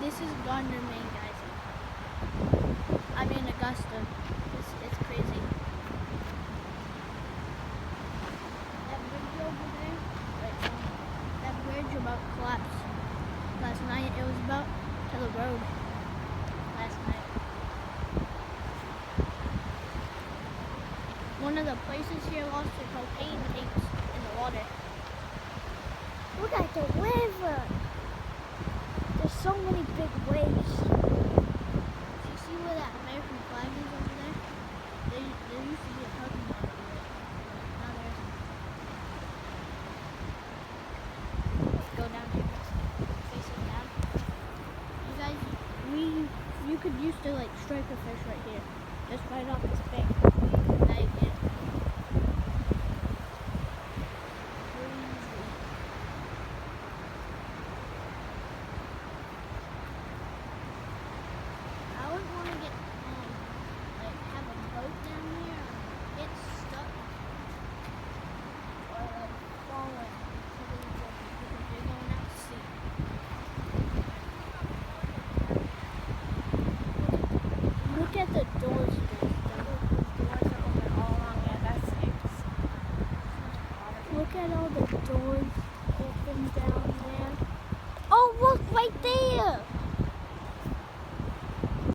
This is Gardner, Maine, guys. I'm in Augusta. It's crazy. That bridge over there, that bridge about collapsed last night. It was about to the road last night. One of the places here lost their propane tanks in the water. Look at the river. There's so many big waves. Do you see where that American flag is over there? There used to be a parking lot over there. Now there isn't. Go down here. Facing down. You guys, you could used to like strike a fish right here. Just right off this bank. Now you can't. I would want to get like have a boat down here and get stuck or like fall in because you're going out to sea. Look at the doors, guys. The doors are open all along. Yeah, that's it. Look at all the doors open down there. Oh, look right there.